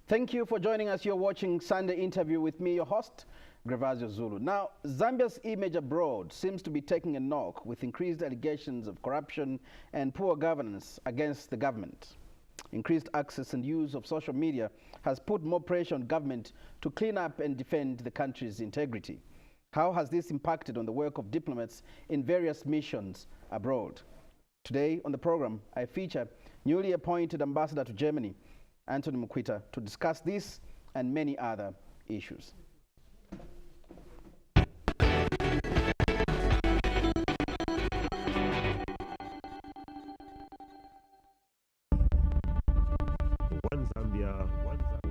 Thank you for joining us. You're watching Sunday Interview with me, your host, Grevazio Zulu. Now, Zambia's image abroad seems to be taking a knock with increased allegations of corruption and poor governance against the government. Increased access and use of social media has put more pressure on government to clean up and defend the country's integrity. How has this impacted on the work of diplomats in various missions abroad? Today on the program, I feature newly appointed ambassador to Germany, Anthony Mukwita, to discuss this and many other issues. One Zambia,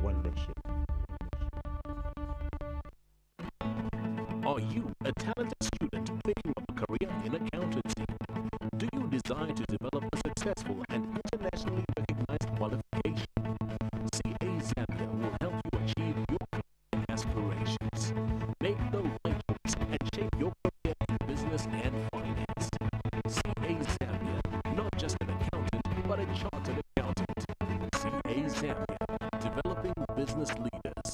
one nation. Are you a talented student thinking of a career in accountancy? Do you desire to develop a successful and internationally recognized qualification? CA Zambia will help you achieve your career aspirations. Make the right choice and shape your career in business and finance. CA Zambia, not just an accountant, but a chartered accountant. CA Zambia, developing business leaders.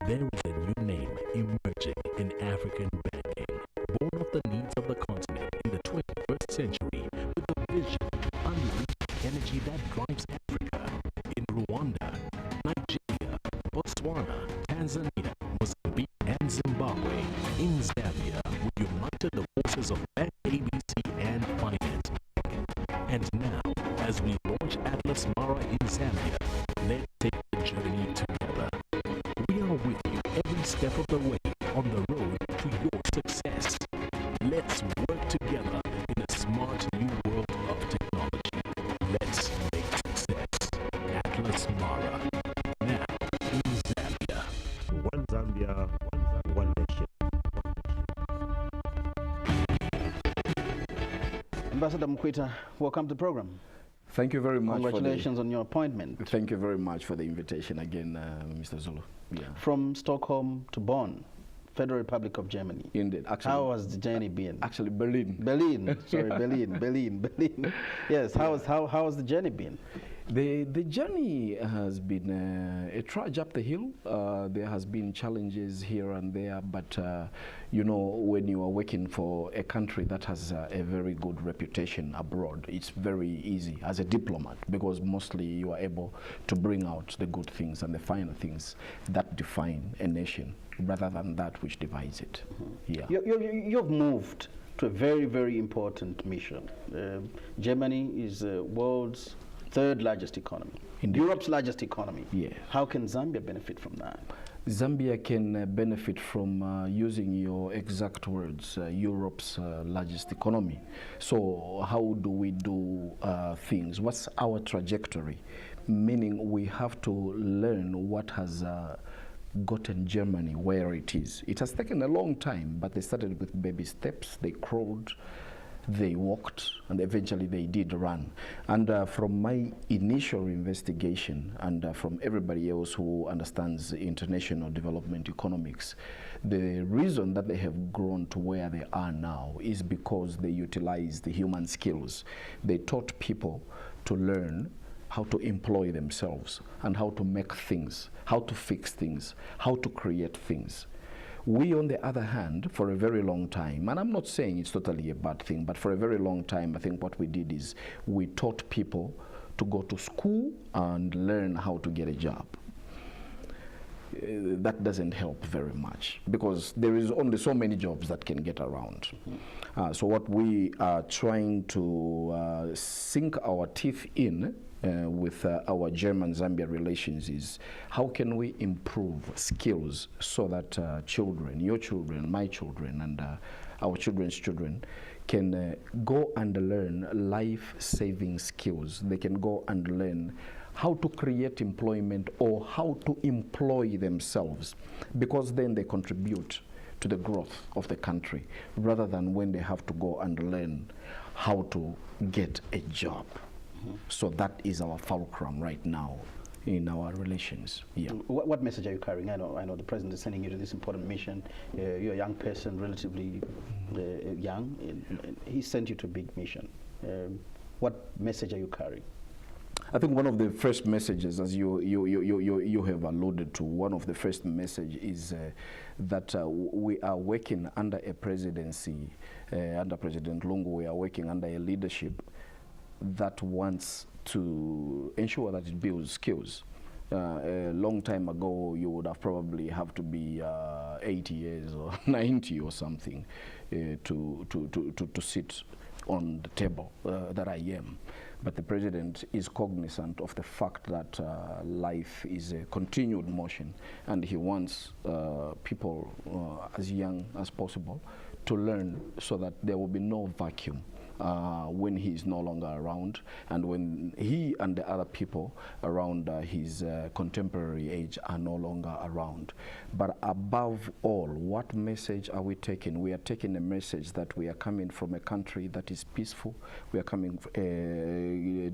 There is a new name emerging in African banking, born of the needs of the continent in the 21st century, with a vision to unleash the energy that drives Africa. In Rwanda, Nigeria, Botswana, Tanzania, Mozambique, and Zimbabwe, in Zambia, we united the forces of Bank ABC and Finance Bank. And now, as we launch Atlas Mara in Zambia, let's take the journey together. We are with you every step of the way on the road to your success. Let's work together in a smart new world of technology. Let's make success. Atlas Mara, now in Zambia. One Zambia, one nation. Ambassador Mukwita, welcome to the program. Thank you very much. Congratulations on your appointment. Thank you very much for the invitation again, Mr. Zulu. Yeah. From Stockholm to Bonn, Federal Republic of Germany. Indeed. Actually, how has the journey been? Actually, Berlin. Berlin. Sorry, Berlin. Yes. How has the journey been? The journey has been a trudge up the hill. There has been challenges here and there, but you know, when you are working for a country that has a very good reputation abroad, it's very easy as a diplomat, because mostly you are able to bring out the good things and the finer things that define a nation, rather than that which divides it. Mm-hmm. Yeah. You've moved to a very, very important mission. Germany is the world's third largest economy. Indeed. Europe's largest economy. Yeah. How can Zambia benefit from that? Zambia can benefit from using your exact words, Europe's largest economy. So how do we do things? What's our trajectory? Meaning we have to learn what has gotten Germany where it is. It has taken a long time, but they started with baby steps. They crawled, they walked, and eventually they did run. And from my initial investigation, and from everybody else who understands international development economics, the reason that they have grown to where they are now is because they utilized the human skills. They taught people to learn how to employ themselves and how to make things, how to fix things, how to create things. We, on the other hand, for a very long time, and I'm not saying it's totally a bad thing, but for a very long time, I think what we did is we taught people to go to school and learn how to get a job. That doesn't help very much, because there is only so many jobs that can get around. So what we are trying to sink our teeth in with our German-Zambia relations is how can we improve skills so that children, your children, my children, and our children's children can go and learn life-saving skills. They can go and learn how to create employment or how to employ themselves, because then they contribute to the growth of the country, rather than when they have to go and learn how to get a job. Mm-hmm. So that is our fulcrum right now in our relations. Yeah. What message are you carrying? I know the president is sending you to this important mission. You're a young person, relatively young, and he sent you to a big mission. What message are you carrying? I think one of the first messages, as you have alluded to, one of the first message is that we are working under a presidency, under President Lungu, we are working under a leadership that wants to ensure that it builds skills. A long time ago, you would have probably have to be 80 years or 90 or something to sit on the table that I am. But the president is cognizant of the fact that life is a continued motion, and he wants people as young as possible to learn so that there will be no vacuum when he is no longer around, and when he and the other people around his contemporary age are no longer around. But above all, what message are we taking? We are taking a message that we are coming from a country that is peaceful. We are coming,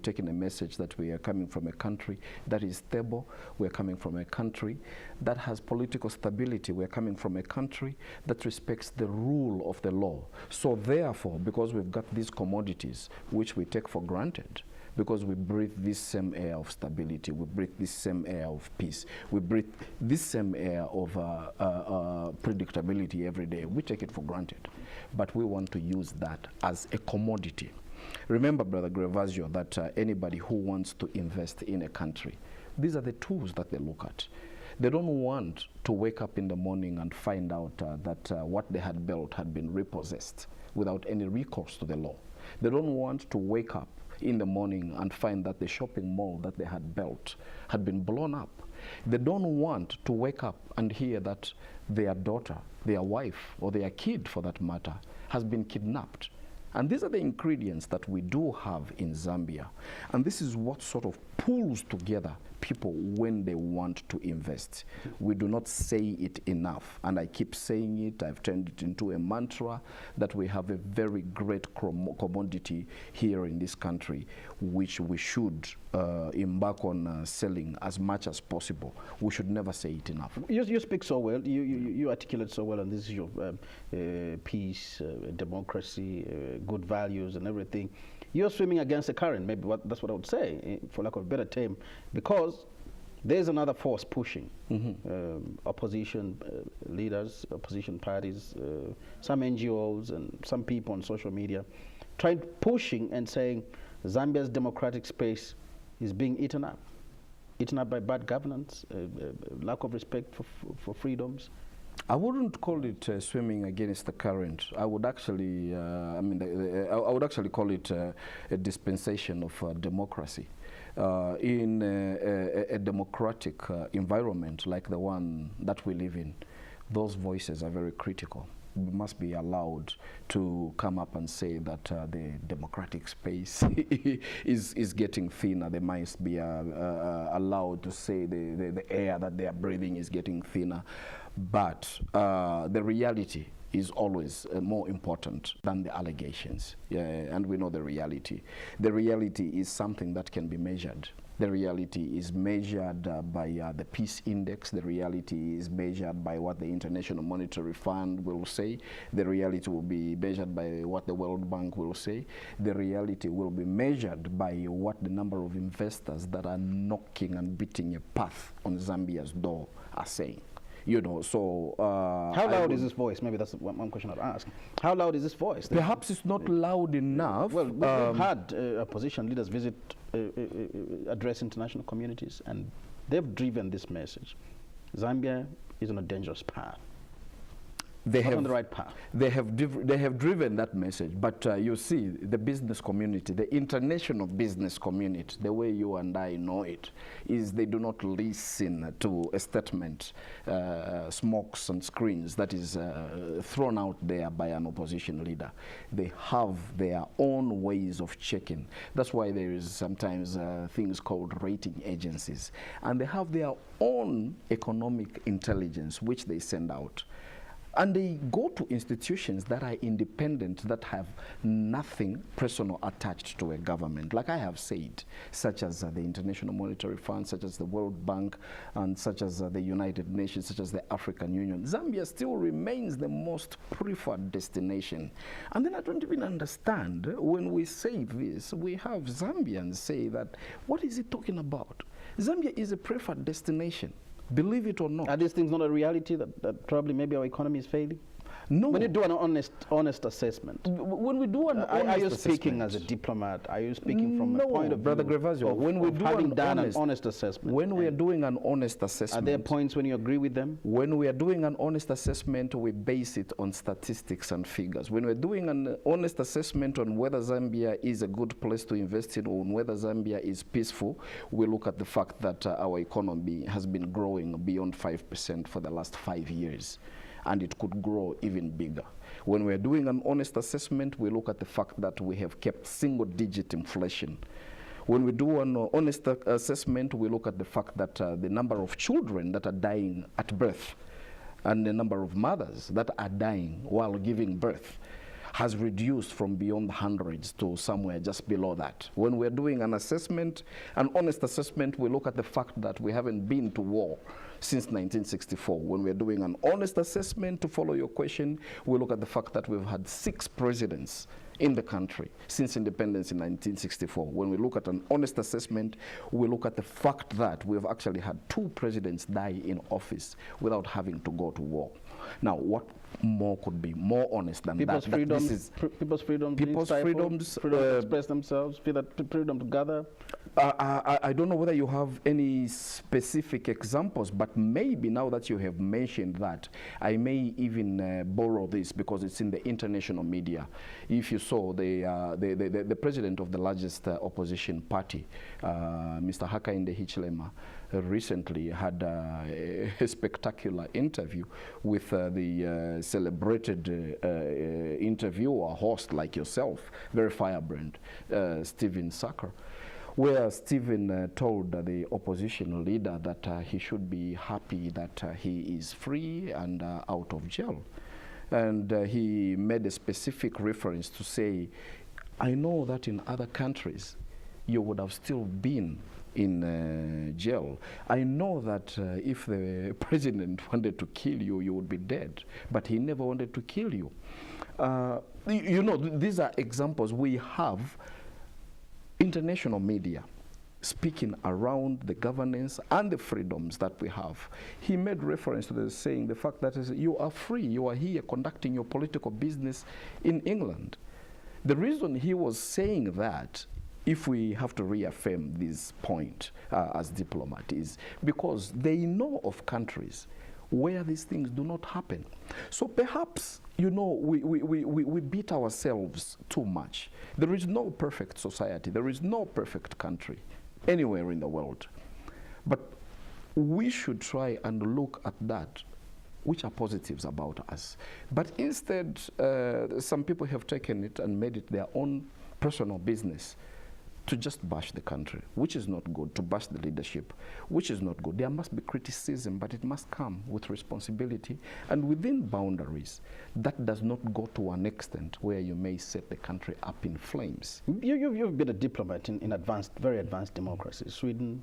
taking a message that we are coming from a country that is stable. We are coming from a country that has political stability. We are coming from a country that respects the rule of the law. So therefore, because we've got these commodities which we take for granted, because we breathe this same air of stability, we breathe this same air of peace, we breathe this same air of predictability every day. We take it for granted, but we want to use that as a commodity. Remember, Brother Grevasio, that anybody who wants to invest in a country, these are the tools that they look at. They don't want to wake up in the morning and find out that what they had built had been repossessed without any recourse to the law. They don't want to wake up in the morning and find that the shopping mall that they had built had been blown up. They don't want to wake up and hear that their daughter, their wife, or their kid, for that matter, has been kidnapped. And these are the ingredients that we do have in Zambia. And this is what sort of pulls together people when they want to invest. We do not say it enough, and I keep saying it. I've turned it into a mantra that we have a very great commodity here in this country, which we should embark on selling as much as possible. We should never say it enough. You speak so well. You articulate so well on this issue of peace, democracy, good values, and everything. You're swimming against the current, maybe that's what I would say, for lack of a better term, because there's another force pushing. Opposition leaders, opposition parties, some NGOs, and some people on social media, pushing and saying Zambia's democratic space is being eaten up by bad governance, lack of respect for freedoms. I wouldn't call it swimming against the current. I would actually, I would actually call it a dispensation of democracy. In a democratic environment like the one that we live in, those voices are very critical. We must be allowed to come up and say that the democratic space is getting thinner. They must be allowed to say the air that they are breathing is getting thinner. But the reality is always more important than the allegations. And we know the reality. The reality is something that can be measured. The reality is measured by the Peace Index. The reality is measured by what the International Monetary Fund will say. The reality will be measured by what the World Bank will say. The reality will be measured by what the number of investors that are knocking and beating a path on Zambia's door are saying. You know, so how loud is this voice? Maybe that's one question I'd ask. How loud is this voice? Perhaps it's not loud enough. Well, we've had opposition leaders visit, address international communities, and they've driven this message. Zambia is on a dangerous path. They have on the right path. They have driven that message, but you see, the business community, the international business community, the way you and I know it, is they do not listen to a statement, smokes and screens that is thrown out there by an opposition leader. They have their own ways of checking. That's why there is sometimes things called rating agencies, and they have their own economic intelligence which they send out. And they go to institutions that are independent, that have nothing personal attached to a government, like I have said, such as the International Monetary Fund, such as the World Bank, and such as the United Nations, such as the African Union. Zambia still remains the most preferred destination. And then I don't even understand, when we say this, we have Zambians say that, what is he talking about? Zambia is a preferred destination. Believe it or not. Are these things not a reality that probably maybe our economy is failing? No. When you do an honest assessment, when we do an honest are you speaking assessment, as a diplomat? Are you speaking from a point of Brother view Grevasio, of, when we of do having an done honest, an honest assessment? when we are doing an honest Are assessment, there points when you agree with them? when we are doing an honest assessment, we base it on statistics and figures. When we're doing an honest assessment on whether Zambia is a good place to invest in, or on whether Zambia is peaceful, we look at the fact that our economy has been growing beyond 5% for the last 5 years, and it could grow even bigger. When we're doing an honest assessment, we look at the fact that we have kept single-digit inflation. When we do an honest assessment, we look at the fact that the number of children that are dying at birth and the number of mothers that are dying while giving birth has reduced from beyond hundreds to somewhere just below that. When we're doing an assessment, an honest assessment, we look at the fact that we haven't been to war since 1964. When we're doing an honest assessment, to follow your question, we look at the fact that we've had 6 presidents in the country since independence in 1964. When we look at an honest assessment, we look at the fact that we've actually had 2 presidents die in office without having to go to war. Now, what more could be more honest than People's that? freedom, This is people's freedom, people's freedoms, freedom to express themselves, freedom to gather. I don't know whether you have any specific examples, but maybe now that you have mentioned that, I may even borrow this because it's in the international media. If you saw the president of the largest opposition party, Mr. Hakainde Hichilema, recently had a spectacular interview with the celebrated interviewer, host like yourself, very firebrand, Stephen Sacker, where Stephen told the opposition leader that he should be happy that he is free and out of jail. And he made a specific reference to say, I know that in other countries you would have still been in jail. I know that if the president wanted to kill you, you would be dead, but he never wanted to kill you. You know, these are examples. We have international media speaking around the governance and the freedoms that we have. He made reference to this, saying the fact that you are free, you are here conducting your political business in England. The reason he was saying that, if we have to reaffirm this point as diplomat, is because they know of countries where these things do not happen. So perhaps, you know, we beat ourselves too much. There is no perfect society. There is no perfect country anywhere in the world. But we should try and look at that, which are positives about us. But instead, some people have taken it and made it their own personal business to just bash the country, which is not good, to bash the leadership, which is not good. There must be criticism, but it must come with responsibility and within boundaries. That does not go to an extent where you may set the country up in flames. You've been a diplomat in very advanced democracies, Sweden,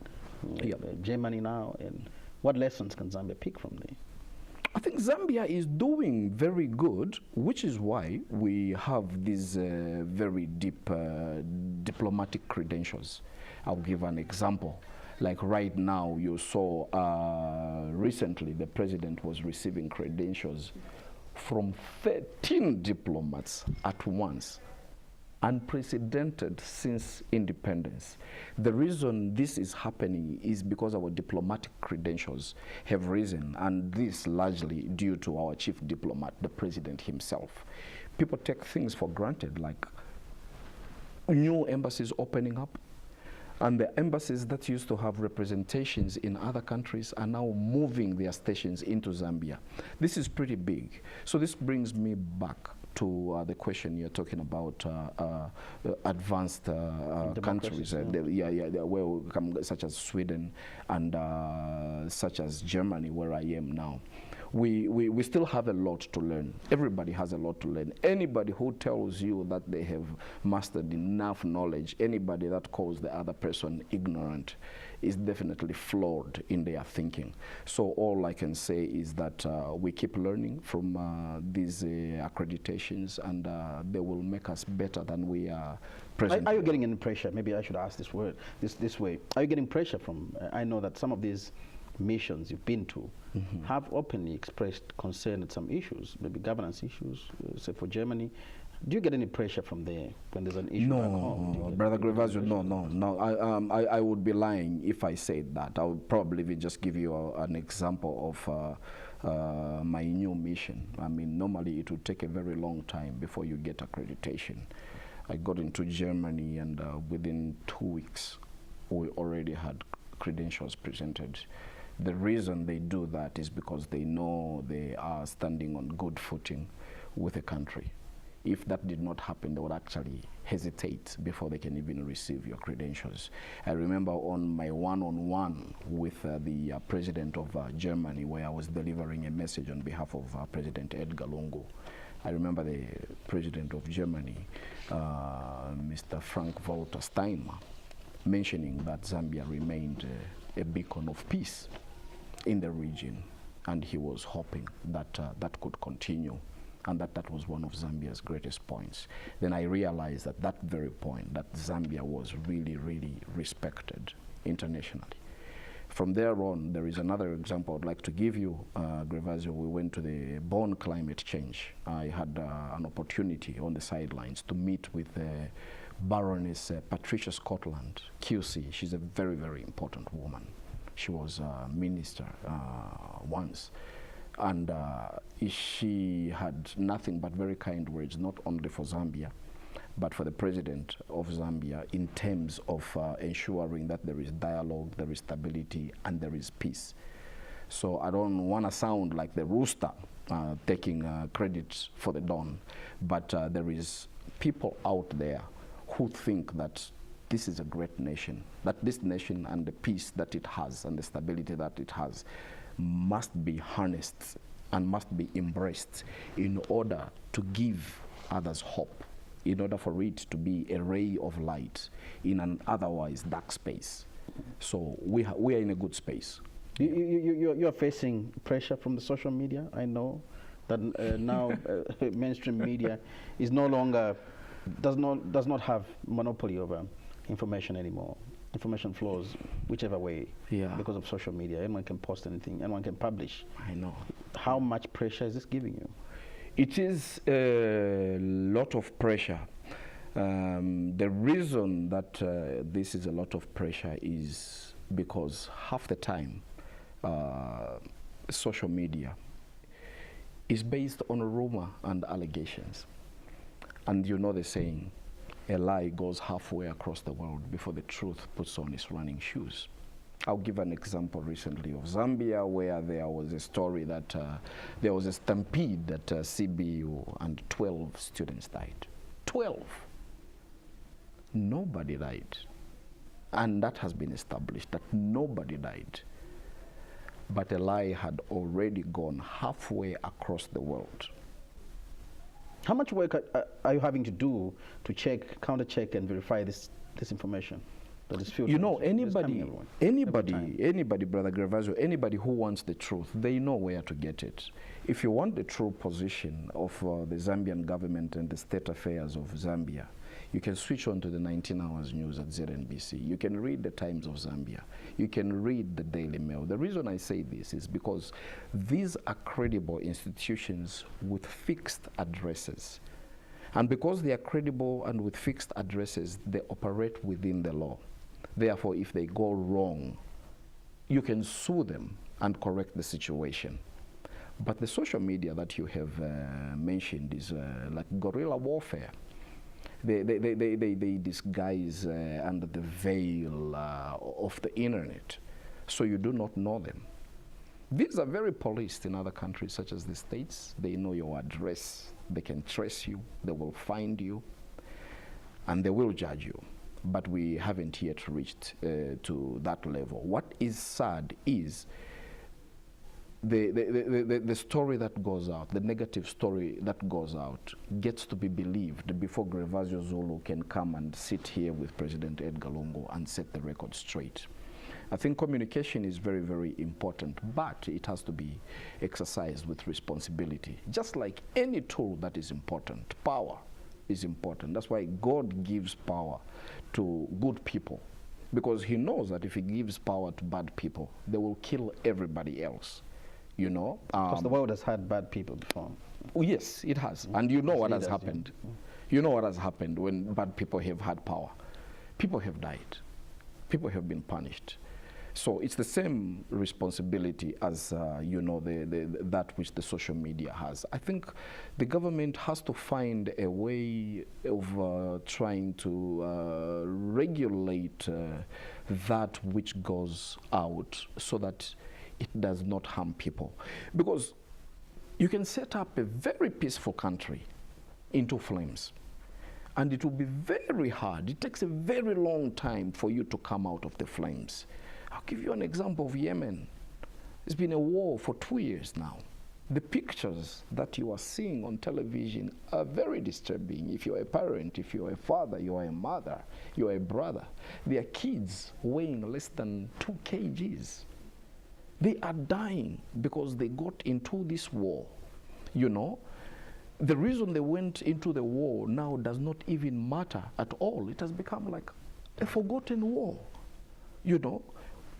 Germany now, and what lessons can Zambia pick from there? I think Zambia is doing very good, which is why we have these very deep diplomatic credentials. I'll give an example. Like right now, you saw recently the president was receiving credentials from 13 diplomats at once. Unprecedented since independence. The reason this is happening is because our diplomatic credentials have risen, and this largely due to our chief diplomat, the president himself. People take things for granted, like new embassies opening up, and the embassies that used to have representations in other countries are now moving their stations into Zambia. This is pretty big. So this brings me back to the question you're talking about, advanced countries, where we come, such as Sweden and such as Germany, where I am now. we still have a lot to learn. Everybody has a lot to learn. Anybody who tells you that they have mastered enough knowledge, anybody that calls the other person ignorant, is definitely flawed in their thinking. So all I can say is that we keep learning from these accreditations, and they will make us better than we are presently. Are you getting any pressure? Maybe I should ask this way. Are you getting pressure from, I know that some of these missions you've been to have openly expressed concern at some issues, maybe governance issues, say for Germany. Do you get any pressure from there when there's an issue back home? No, Brother Grevasio, no. I would be lying if I said that. I would probably just give you an example of my new mission. I mean, normally it would take a very long time before you get accreditation. I got into Germany, and within 2 weeks, we already had credentials presented. The reason they do that is because they know they are standing on good footing with the country. If that did not happen, they would actually hesitate before they can even receive your credentials. I remember on my one-on-one with the president of Germany, where I was delivering a message on behalf of President Edgar Lungu. I remember the president of Germany, Mr. Frank-Walter Steinmeier, mentioning that Zambia remained a beacon of peace in the region, and he was hoping that that could continue, and that was one of Zambia's greatest points. Then I realized at that very point that Zambia was really, really respected internationally. From there on, there is another example I'd like to give you, Grevasio. We went to the Bonn climate change. I had an opportunity on the sidelines to meet with Baroness Patricia Scotland, QC. She's a very, very important woman. She was a minister once. And she had nothing but very kind words, not only for Zambia, but for the president of Zambia, in terms of ensuring that there is dialogue, there is stability, and there is peace. So I don't want to sound like the rooster taking credit for the dawn, but there is people out there who think that this is a great nation, that this nation and the peace that it has and the stability that it has must be harnessed and must be embraced in order to give others hope, in order for it to be a ray of light in an otherwise dark space. So we are in a good space. You're facing pressure from the social media. I know that now mainstream media is no longer, does not have monopoly over information anymore. Information flows whichever way, because of social media. Anyone can post anything, anyone can publish. I know. How much pressure is this giving you? It is a lot of pressure. The reason that this is a lot of pressure is because half the time social media is based on rumor and allegations. And you know the saying, a lie goes halfway across the world before the truth puts on its running shoes. I'll give an example recently of Zambia, where there was a story that there was a stampede at CBU and 12 students died. 12. Nobody died. And that has been established, that nobody died. But a lie had already gone halfway across the world. How much work are you having to do to check, counter-check, and verify this information that is filtered? You know, anybody, Brother Grevasio, anybody who wants the truth, they know where to get it. If you want the true position of the Zambian government and the state affairs of Zambia, you can switch on to the 19 hours news at ZNBC. You can read the Times of Zambia. You can read the Daily Mail. The reason I say this is because these are credible institutions with fixed addresses. And because they are credible and with fixed addresses, they operate within the law. Therefore, if they go wrong, you can sue them and correct the situation. But the social media that you have mentioned is like guerrilla warfare. They disguise under the veil of the internet, so you do not know them. These are very policed in other countries, such as the States. They know your address, they can trace you, they will find you, and they will judge you. But we haven't yet reached to that level. What is sad is the story that goes out, the negative story that goes out, gets to be believed before Gervasio Zulu can come and sit here with President Edgar Lungu and set the record straight. I think communication is very, very important, but it has to be exercised with responsibility. Just like any tool that is important, power is important. That's why God gives power to good people, because he knows that if he gives power to bad people, they will kill everybody else. You know, because the world has had bad people before. Oh, yes, it has. And you know what has happened. You know what has happened when bad people have had power. People have died. People have been punished. So it's the same responsibility as, you know, that which the social media has. I think the government has to find a way of trying to regulate that which goes out so that it does not harm people. Because you can set up a very peaceful country into flames, and it will be very hard. It takes a very long time for you to come out of the flames. I'll give you an example of Yemen. It's been a war for 2 years now. The pictures that you are seeing on television are very disturbing. If you're a parent, if you're a father, you're a mother, you're a brother. There are kids weighing less than 2 kgs. They are dying because they got into this war. You know, the reason they went into the war now does not even matter at all. It has become like a forgotten war. You know,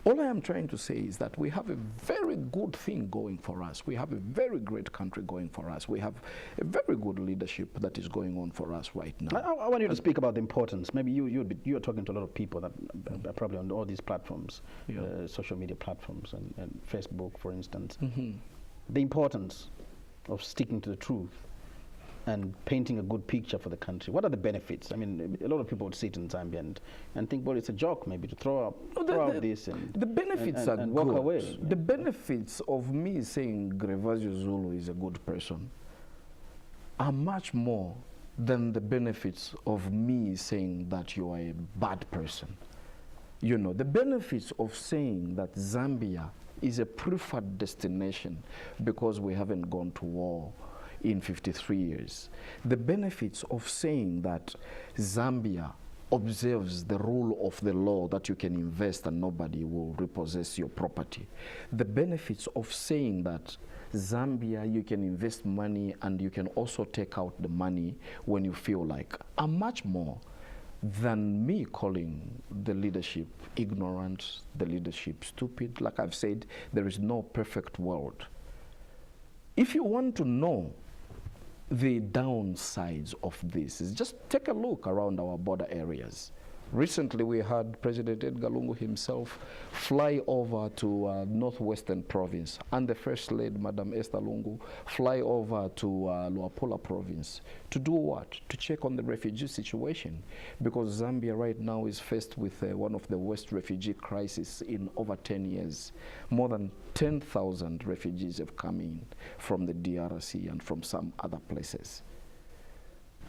all I am trying to say is that we have a very good thing going for us. We have a very great country going for us. We have a very good leadership that is going on for us right now. I want you to speak about the importance. Maybe you're talking to a lot of people that are probably on all these platforms, social media platforms, and Facebook, for instance. The importance of sticking to the truth and painting a good picture for the country. What are the benefits? I mean, a lot of people would sit in Zambia and think, well, it's a joke maybe to throw out this and the benefits are walk good. away. The benefits of me saying Gervasio Zulu is a good person are much more than the benefits of me saying that you are a bad person. You know, the benefits of saying that Zambia is a preferred destination because we haven't gone to war in 53 years. The benefits of saying that Zambia observes the rule of the law, that you can invest and nobody will repossess your property. The benefits of saying that Zambia, you can invest money and you can also take out the money when you feel like, are much more than me calling the leadership ignorant, the leadership stupid. Like I've said, there is no perfect world. If you want to know the downsides of this, is just take a look around our border areas. Recently, we had President Edgar Lungu himself fly over to Northwestern Province, and the First Lady, Madam Esther Lungu, fly over to Luapula Province. To do what? To check on the refugee situation, because Zambia right now is faced with one of the worst refugee crises in over 10 years. More than 10,000 refugees have come in from the DRC and from some other places.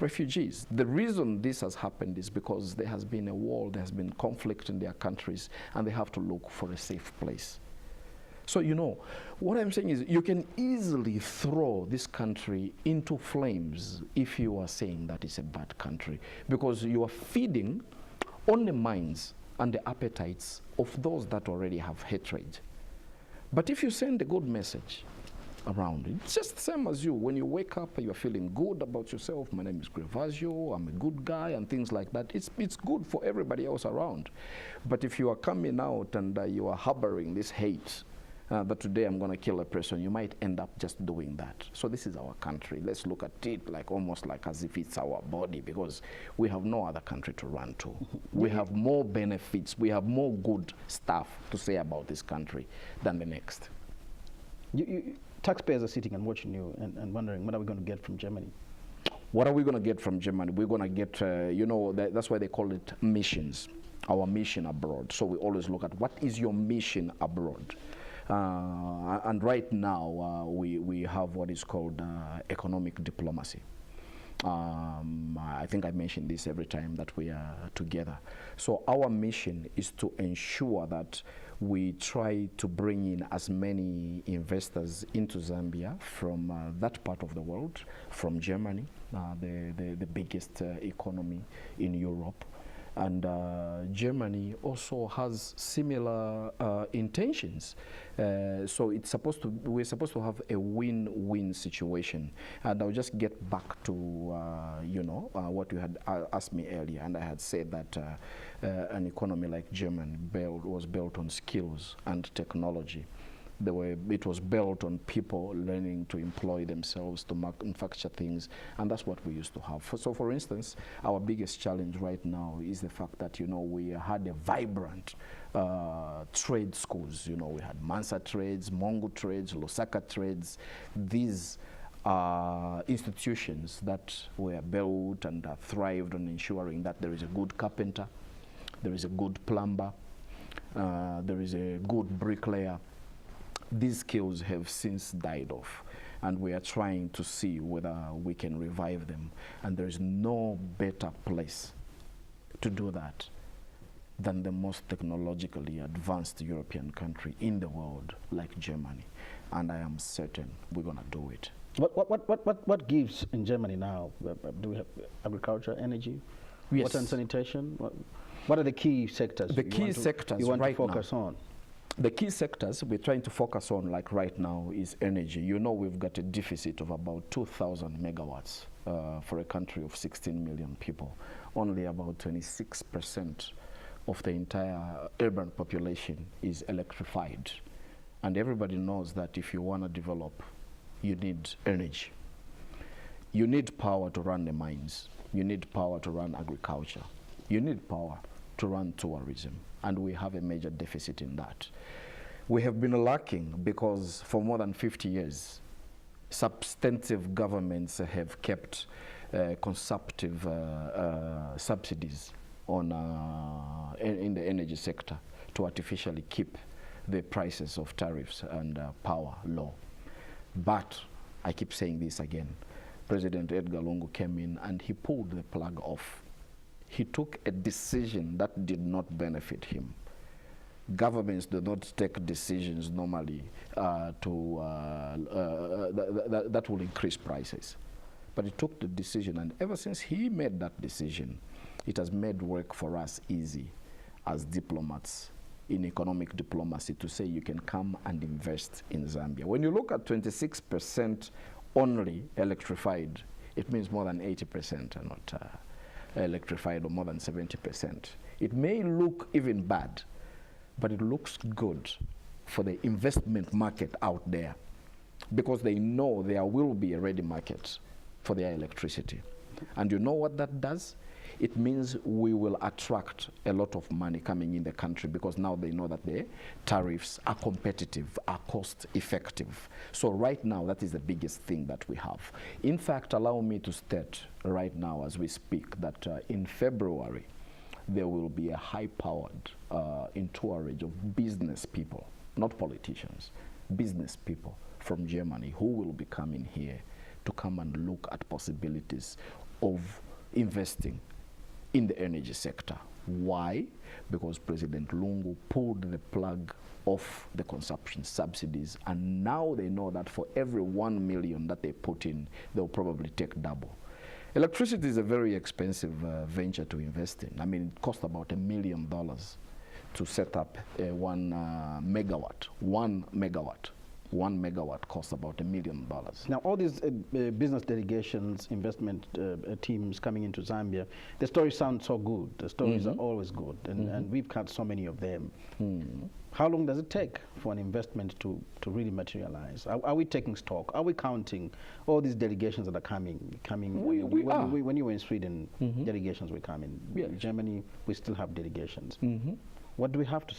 Refugees. The reason this has happened is because there has been a war, there has been conflict in their countries, and they have to look for a safe place. So, you know, what I'm saying is you can easily throw this country into flames if you are saying that it's a bad country, because you are feeding on the minds and the appetites of those that already have hatred. But if you send a good message around it, it's just the same as you. When you wake up, you're feeling good about yourself. My name is Gervasio, I'm a good guy, and things like that. It's good for everybody else around. But if you are coming out and you are harboring this hate, that today I'm going to kill a person, you might end up just doing that. So this is our country. Let's look at it like almost like as if it's our body, because we have no other country to run to. We have more benefits, we have more good stuff to say about this country than the next. Taxpayers are sitting and watching you and wondering, what are we going to get from Germany? What are we going to get from Germany? We're going to get, you know, that's why they call it missions, our mission abroad. So we always look at what is your mission abroad. And right now, we have what is called economic diplomacy. I think I mention this every time that we are together. So our mission is to ensure that we try to bring in as many investors into Zambia from that part of the world, from Germany, the biggest economy in Europe. And Germany also has similar intentions. So we're supposed to have a win-win situation. And I'll just get back to what you had asked me earlier, and I had said that an economy like Germany was built on skills and technology. It was built on people learning to employ themselves to manufacture things, and that's what we used to have. So for instance, our biggest challenge right now is the fact that we had a vibrant trade schools. We had Mansa Trades, Mongo Trades, Lusaka Trades. These institutions that were built and thrived on ensuring that there is a good carpenter, there is a good plumber, there is a good bricklayer. These skills have since died off, and we are trying to see whether we can revive them. And there is no better place to do that than the most technologically advanced European country in the world, like Germany. And I am certain we're going to do it. What gives in Germany now? Do we have agriculture, energy, yes, water and sanitation? What are the key sectors you want to focus on? The key sectors we're trying to focus on, like right now, is energy. We've got a deficit of about 2,000 megawatts for a country of 16 million people. Only about 26% of the entire urban population is electrified. And everybody knows that if you want to develop, you need energy. You need power to run the mines. You need power to run agriculture. You need power to run tourism. And we have a major deficit in that. We have been lacking because for more than 50 years, substantive governments have kept consumptive subsidies on in the energy sector to artificially keep the prices of tariffs and power low. But I keep saying this again, President Edgar Lungu came in and he pulled the plug off. He took a decision that did not benefit him. Governments do not take decisions normally that will increase prices. But he took the decision, and ever since he made that decision, it has made work for us easy as diplomats in economic diplomacy to say you can come and invest in Zambia. When you look at 26% only electrified, it means more than 80% are not electrified, or more than 70%. It may look even bad, but it looks good for the investment market out there, because they know there will be a ready market for their electricity. And you know what that does? It means we will attract a lot of money coming in the country, because now they know that the tariffs are competitive, are cost effective. So right now, that is the biggest thing that we have. In fact, allow me to state right now as we speak that in February, there will be a high-powered entourage of business people, not politicians, business people from Germany who will be coming here to come and look at possibilities of investing in the energy sector. Why? Because President Lungu pulled the plug off the consumption subsidies, and now they know that for every 1 million that they put in, they'll probably take double. Electricity is a very expensive venture to invest in. I mean, it costs about $1 million to set up 1 megawatt. 1 megawatt. 1 megawatt costs about $1 million. Now, all these business delegations, investment teams coming into Zambia, the stories sound so good. The stories are always good, and we've had so many of them. How long does it take for an investment to really materialize? Are we taking stock? Are we counting all these delegations that are coming? We are. When you were in Sweden, delegations were coming. Yes. In Germany, we still have delegations. What do we have to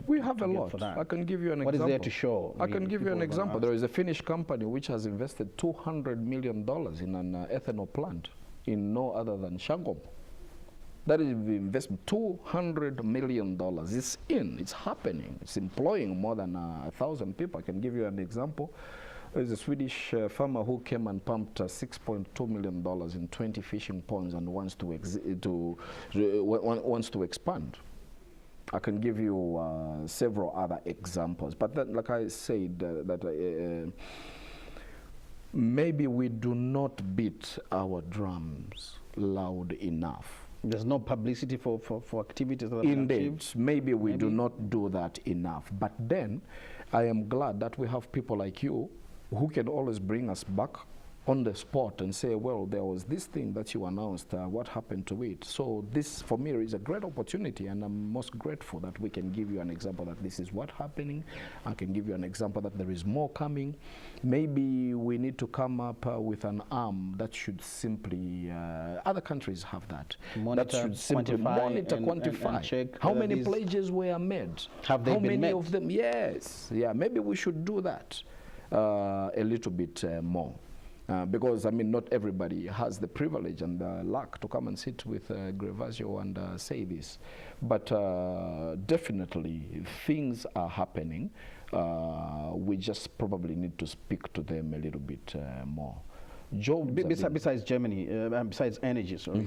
we have a get lot. For that? I can give you an example. What is there to show? I can give you an example. There is a Finnish company which has invested $200 million in an ethanol plant in no other than Shangom. That is the investment, $200 million. It's happening. It's employing more than 1,000 people. I can give you an example. There's a Swedish farmer who came and pumped $6.2 million in 20 fishing ponds and wants to expand. I can give you several other examples, but that, like I said, maybe we do not beat our drums loud enough. There's no publicity for activities that Indeed, maybe we do not do that enough. But then, I am glad that we have people like you who can always bring us back on the spot and say, well, there was this thing that you announced, what happened to it? So this, for me, is a great opportunity, and I'm most grateful that we can give you an example that this is what's happening. I can give you an example that there is more coming. Maybe we need to come up with an arm that should simply, other countries have that. Monitor, that should simply quantify. And check how many pledges were made? Have they how been many met? of them? Yes. Yeah, maybe we should do that a little bit more. Because, I mean, not everybody has the privilege and the luck to come and sit with Gervasio and say this. But definitely, things are happening. We just probably need to speak to them a little bit more. Besides Germany, besides energy, sorry,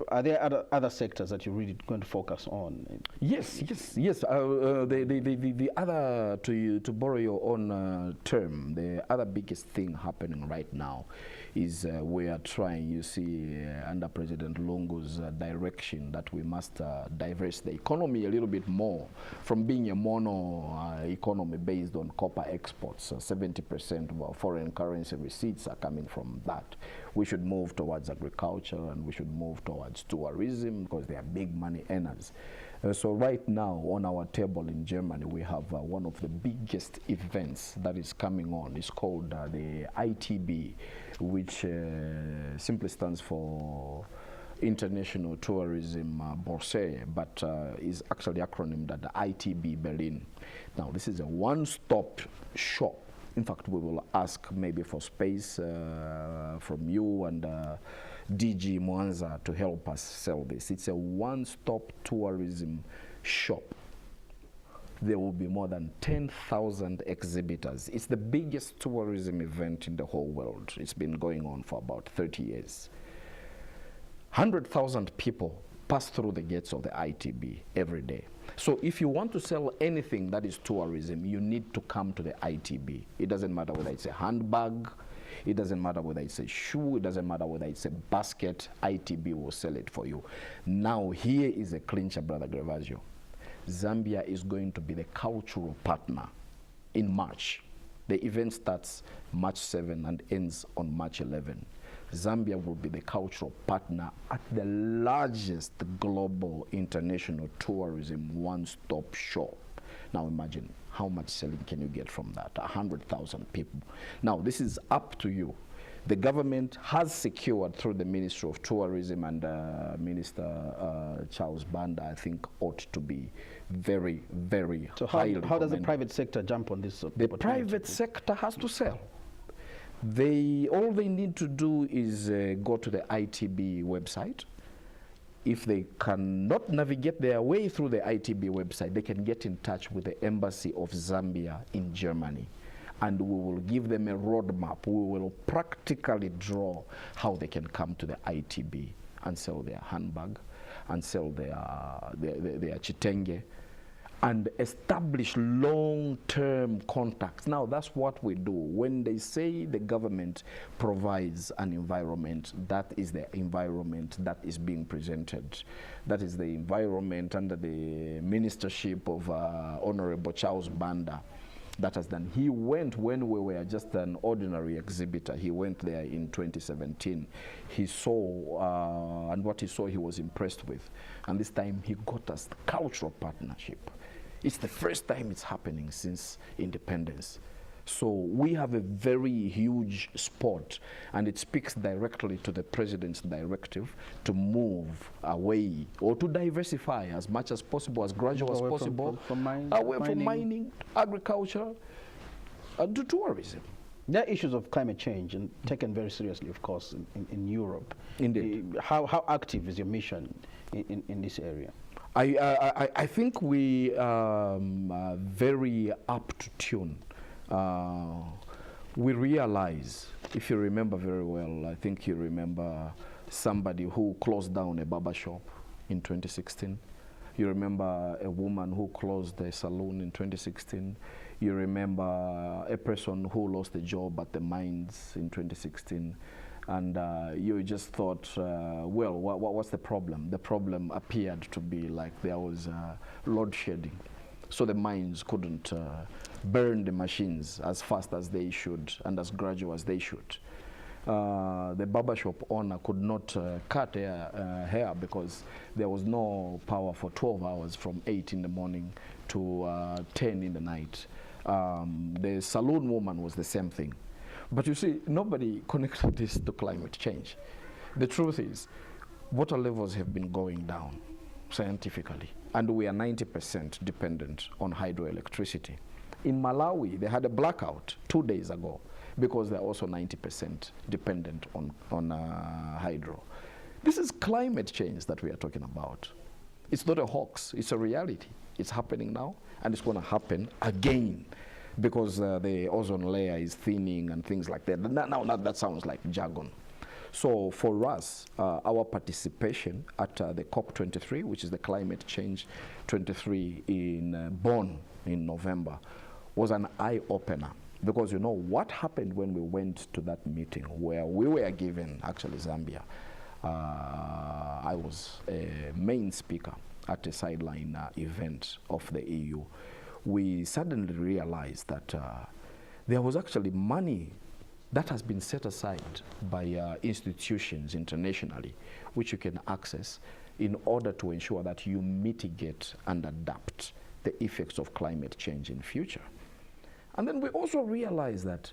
are there other sectors that you're really going to focus on? Yes. The other, to borrow your own term, the other biggest thing happening right now is we are trying, you see, under President Lungu's direction, that we must diverse the economy a little bit more from being a mono economy based on copper exports. 70% of our foreign currency receipts are coming from that. We should move towards agriculture, and we should move towards tourism, because they are big money earners. So right now on our table in Germany, we have one of the biggest events that is coming on. It's called the ITB, which simply stands for International Tourism Bourse, but is actually acronymed as the ITB Berlin. Now, this is a one-stop shop. In fact, we will ask maybe for space from you and DG Mwanza to help us sell this. It's a one-stop tourism shop. There will be more than 10,000 exhibitors. It's the biggest tourism event in the whole world. It's been going on for about 30 years. 100,000 people pass through the gates of the ITB every day. So if you want to sell anything that is tourism, you need to come to the ITB. It doesn't matter whether it's a handbag, it doesn't matter whether it's a shoe, it doesn't matter whether it's a basket, ITB will sell it for you. Now here is a clincher, Brother Gervasio. Zambia is going to be the cultural partner in March. The event starts March 7 and ends on March 11. Zambia will be the cultural partner at the largest global international tourism one-stop shop. Now imagine how much selling can you get from that? 100,000 people. Now this is up to you. The government has secured through the Ministry of Tourism, and Minister Charles Banda, I think, ought to be very, very highly recommended. How does the private sector jump on this? The private sector has to sell. All they need to do is go to the ITB website. If they cannot navigate their way through the ITB website, they can get in touch with the Embassy of Zambia in Germany, and we will give them a roadmap. We will practically draw how they can come to the ITB and sell their handbag, and sell their chitenge, and establish long-term contacts. Now, that's what we do. When they say the government provides an environment, that is the environment that is being presented. That is the environment under the ministership of Honorable Charles Banda that has done. He went when we were just an ordinary exhibitor. He went there in 2017. He saw, and what he saw, he was impressed with. And this time, he got us the cultural partnership. It's the first time it's happening since independence. So we have a very huge spot, and it speaks directly to the president's directive to move away or to diversify as much as possible, as gradual as possible, from mining, agriculture, and to tourism. There are issues of climate change, and taken very seriously, of course, in Europe. Indeed. How active is your mission in this area? I think we are very up to tune. we realize, if you remember very well, I think you remember somebody who closed down a barber shop in 2016. You remember a woman who closed a salon in 2016. You remember a person who lost a job at the mines in 2016. And you just thought, well, what's the problem? The problem appeared to be like there was load shedding. So the mines couldn't burn the machines as fast as they should and as gradual as they should. The barbershop owner could not cut hair because there was no power for 12 hours from 8 in the morning to 10 in the night. The saloon woman was the same thing. But you see, nobody connected this to climate change. The truth is, water levels have been going down scientifically, and we are 90% dependent on hydroelectricity. In Malawi, they had a blackout 2 days ago because they're also 90% dependent on hydro. This is climate change that we are talking about. It's not a hoax, it's a reality. It's happening now, and it's going to happen again because the ozone layer is thinning and things like that. Now that sounds like jargon. So for us, our participation at the COP23, which is the Climate Change 23 in Bonn in November, was an eye-opener. Because you know what happened when we went to that meeting where we were given, actually Zambia, I was a main speaker at a sideline event of the EU. We suddenly realized that there was actually money that has been set aside by institutions internationally, which you can access in order to ensure that you mitigate and adapt the effects of climate change in future. And then we also realize that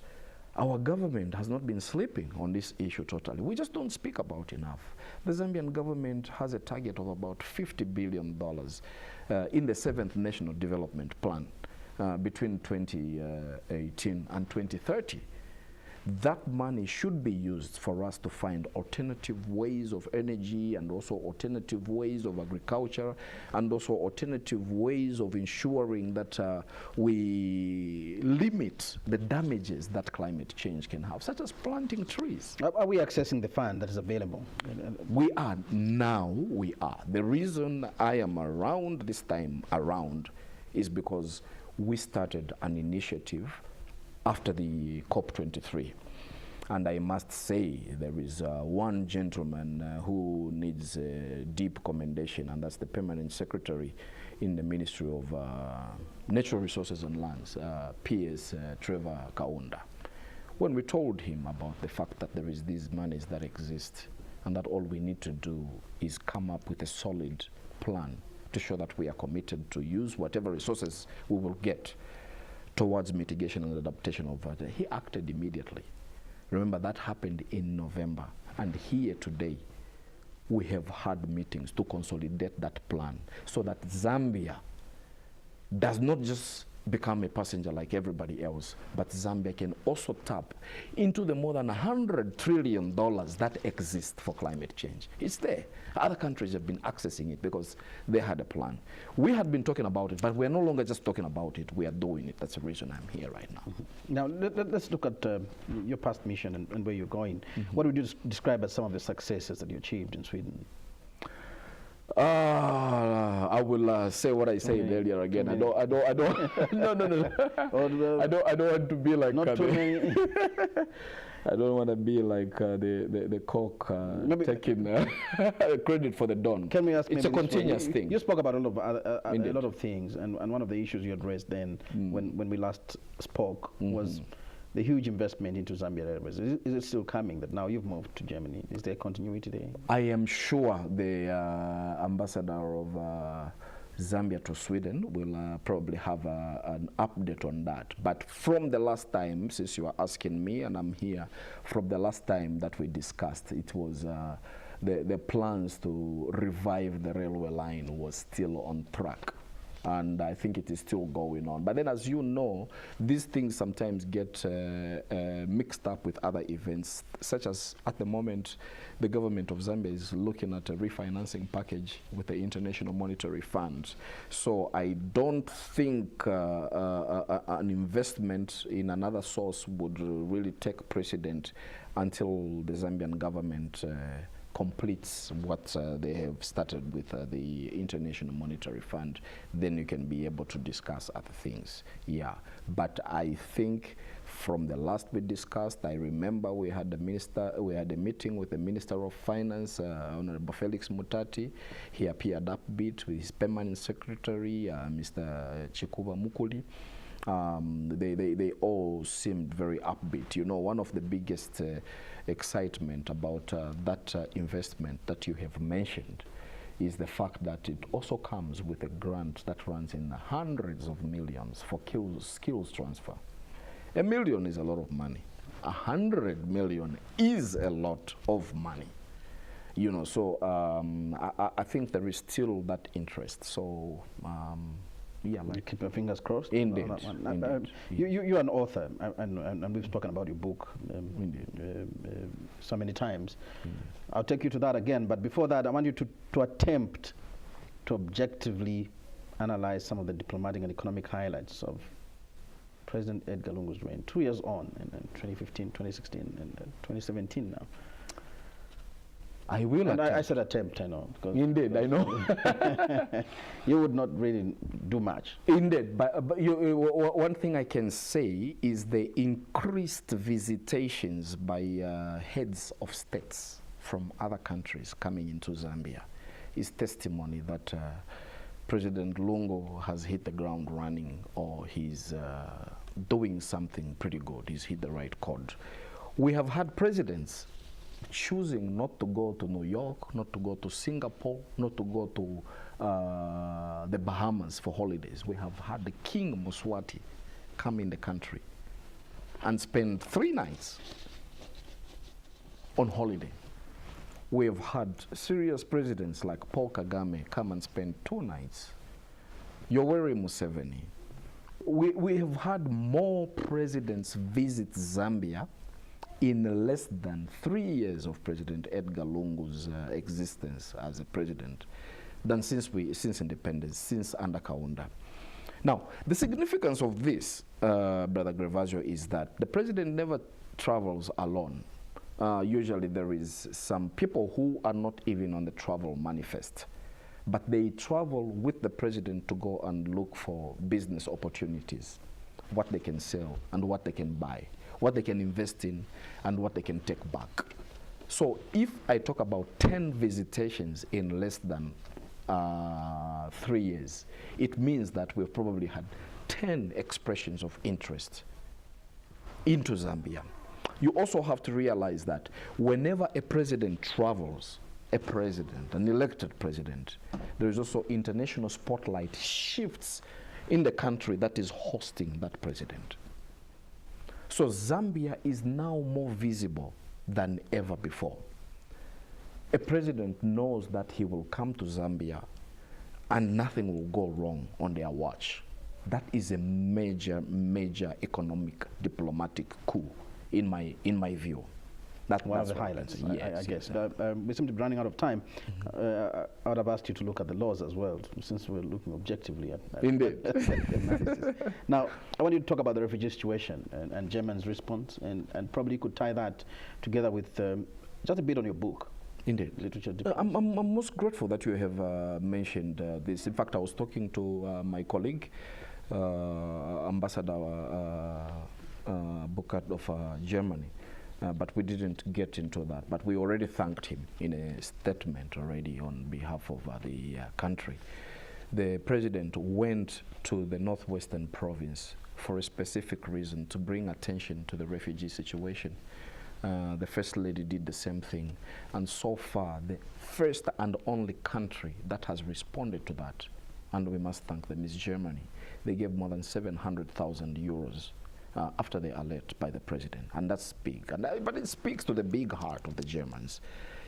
our government has not been sleeping on this issue totally. We just don't speak about enough. The Zambian government has a target of about $50 billion in the 7th National Development Plan between 2018 and 2030. That money should be used for us to find alternative ways of energy and also alternative ways of agriculture and also alternative ways of ensuring that we limit the damages that climate change can have, such as planting trees. Are we accessing the fund that is available? We are now, we are. The reason I am around this time around is because we started an initiative after the COP23. And I must say there is one gentleman who needs deep commendation, and that's the Permanent Secretary in the Ministry of Natural Resources and Lands, P.S. Trevor Kaunda. When we told him about the fact that there is these monies that exist and that all we need to do is come up with a solid plan to show that we are committed to use whatever resources we will get towards mitigation and adaptation of that, he acted immediately. Remember, that happened in November, and here today we have had meetings to consolidate that plan so that Zambia does not just become a passenger like everybody else, but Zambia can also tap into the more than $100 trillion that exist for climate change. It's there. Other countries have been accessing it because they had a plan. We had been talking about it, but we're no longer just talking about it, we are doing it. That's the reason I'm here right now. Now, let's look at your past mission and where you're going. What would you describe as some of the successes that you achieved in Sweden? I will say what I said earlier again. I don't. No. I don't want to be like. Not too many. I don't want to be like the cock taking credit for the dawn. Can we ask? It's a continuous thing. You spoke about a lot of things, and one of the issues you addressed then, when we last spoke, was the huge investment into Zambia Airways. Is it still coming that now you've moved to Germany? Is there continuity there? I am sure the ambassador of Zambia to Sweden will probably have an update on that. But from the last time, since you are asking me and I'm here, from the last time that we discussed, it was the plans to revive the railway line was still on track. and I think it is still going on. But then, as you know, these things sometimes get mixed up with other events, such as at the moment, the government of Zambia is looking at a refinancing package with the International Monetary Fund. So I don't think an investment in another source would really take precedent until the Zambian government completes what they have started with the International Monetary Fund. Then you can be able to discuss other things. Yeah, but I think from the last we discussed, I remember we had a meeting with the Minister of Finance, Honorable Felix Mutati. He appeared upbeat with his permanent secretary, Mr. Chikuba Mukuli. They all seemed very upbeat. You know, one of the biggest excitement about that investment that you have mentioned is the fact that it also comes with a grant that runs in the hundreds of millions for skills transfer. $1 million is a lot of money. 100 million is a lot of money. You know, so I think there is still that interest. So yeah, you keep your fingers crossed. Indeed. Indeed. You're an author, and we've spoken about your book so many times. I'll take you to that again, but before that, I want you to attempt to objectively analyze some of the diplomatic and economic highlights of President Edgar Lungu's reign, 2 years on, in 2015, 2016, and 2017 now. I will and I said attempt, I know. Indeed, I know. You would not really do much. Indeed, but one thing I can say is the increased visitations by heads of states from other countries coming into Zambia is testimony that President Lungu has hit the ground running, or he's doing something pretty good. He's hit the right chord. We have had presidents choosing not to go to New York, not to go to Singapore, not to go to the Bahamas for holidays. We have had the King Mswati come in the country and spend 3 nights on holiday. We have had serious presidents like Paul Kagame come and spend 2 nights. Yoweri Museveni. We have had more presidents visit Zambia in less than 3 years of President Edgar Lungu's existence as a president than since independence, since under Kaunda. Now, the significance of this, Brother Grevasio, is that the president never travels alone. Usually there is some people who are not even on the travel manifest, but they travel with the president to go and look for business opportunities, what they can sell and what they can buy, what they can invest in and what they can take back. So if I talk about 10 visitations in less than 3 years, it means that we've probably had 10 expressions of interest into Zambia. You also have to realize that whenever a president travels, an elected president, there is also international spotlight shifts in the country that is hosting that president. So Zambia is now more visible than ever before. A president knows that he will come to Zambia and nothing will go wrong on their watch. That is a major, major economic diplomatic coup in my view. That's one of the highlights, yes, I guess. Yes. We seem to be running out of time. I would have asked you to look at the laws as well, since we're looking objectively at Indeed. the analysis. Now, I want you to talk about the refugee situation and Germany's response, and probably could tie that together with just a bit on your book. Indeed. Literature. I'm most grateful that you have mentioned this. In fact, I was talking to my colleague, Ambassador Burkhardt of Germany. But we didn't get into that. But we already thanked him in a statement already on behalf of the country. The president went to the northwestern province for a specific reason, to bring attention to the refugee situation. The First Lady did the same thing. And so far, the first and only country that has responded to that, and we must thank them, is Germany. They gave more than 700,000 euros after the alert by the president, and that's big. But it speaks to the big heart of the Germans.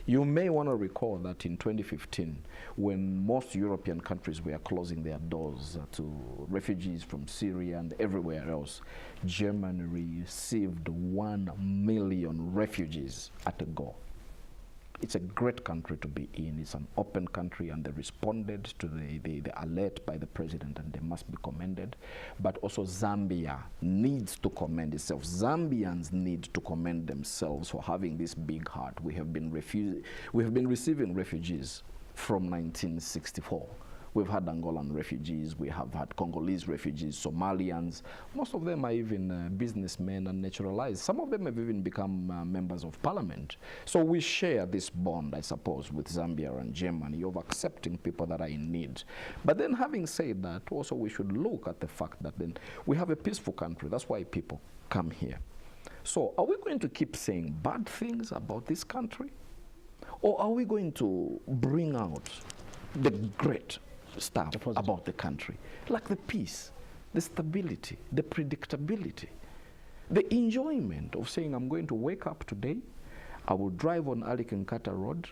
You may want to recall that in 2015, when most European countries were closing their doors to refugees from Syria and everywhere else, Germany received 1 million refugees at a go. It's a great country to be in. It's an open country, and they responded to the alert by the president, and they must be commended. But also Zambia needs to commend itself. Zambians need to commend themselves for having this big heart. We have been receiving refugees from 1964. We've had Angolan refugees, we have had Congolese refugees, Somalians. Most of them are even businessmen and naturalized. Some of them have even become members of parliament. So we share this bond, I suppose, with Zambia and Germany of accepting people that are in need. But then having said that, also we should look at the fact that then we have a peaceful country. That's why people come here. So are we going to keep saying bad things about this country? Or are we going to bring out the great stuff about the country, like the peace, the stability, the predictability, the enjoyment of saying, I'm going to wake up today, I will drive on Ali Kinkata Road,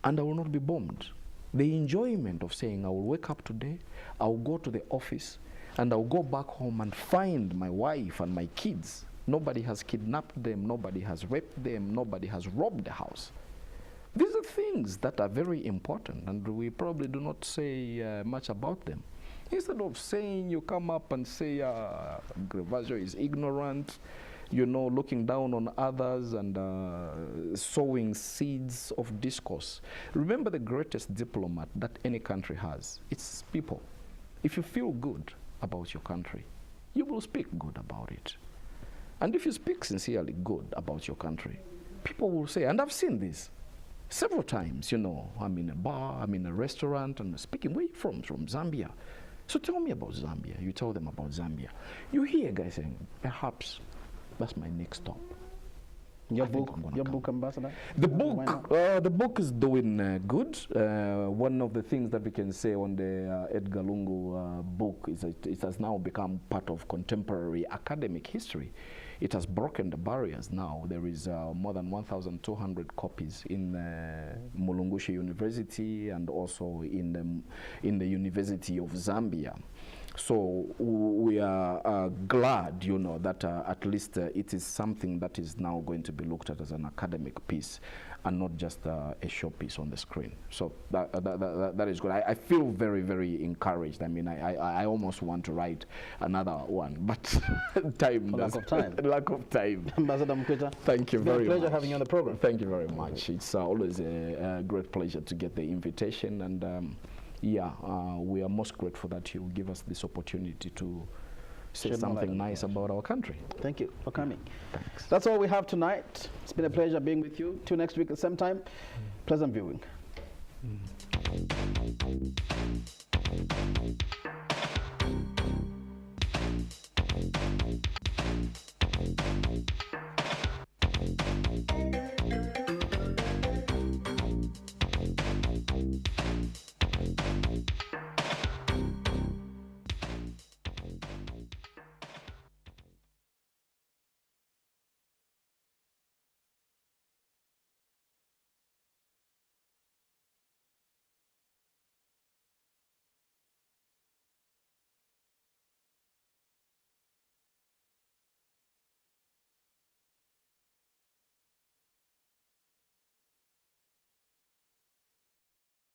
and I will not be bombed. The enjoyment of saying, I will wake up today, I will go to the office, and I will go back home and find my wife and my kids. Nobody has kidnapped them, nobody has raped them, nobody has robbed the house. These are things that are very important, and we probably do not say much about them. Instead of saying, you come up and say, Gervasio is ignorant, you know, looking down on others and sowing seeds of discourse. Remember the greatest diplomat that any country has. It's people. If you feel good about your country, you will speak good about it. And if you speak sincerely good about your country, people will say, and I've seen this several times, you know, I'm in a bar, I'm in a restaurant, and speaking, where are you from? From Zambia. So tell me about Zambia. You tell them about Zambia. You hear guys saying, perhaps that's my next stop. Your book, Ambassador? The book is doing good. One of the things that we can say on the Edgar Lungu book is that it has now become part of contemporary academic history. It has broken the barriers now. There is more than 1,200 copies in Mulungushi University and also in the University of Zambia. So we are glad, you know, that at least it is something that is now going to be looked at as an academic piece and not just a showpiece on the screen. So that is good. I feel very, very encouraged. I mean, I almost want to write another one, but time. Lack of time. Lack of time. Ambassador Mukwita, thank you very much. It's been a pleasure having you on the program. Thank you very much. It's always a great pleasure to get the invitation, and yeah, we are most grateful that you give us this opportunity to say something nice about our country. Thank you for coming. Thanks. That's all we have tonight. It's been a pleasure being with you. Till next week at the same time. Pleasant viewing.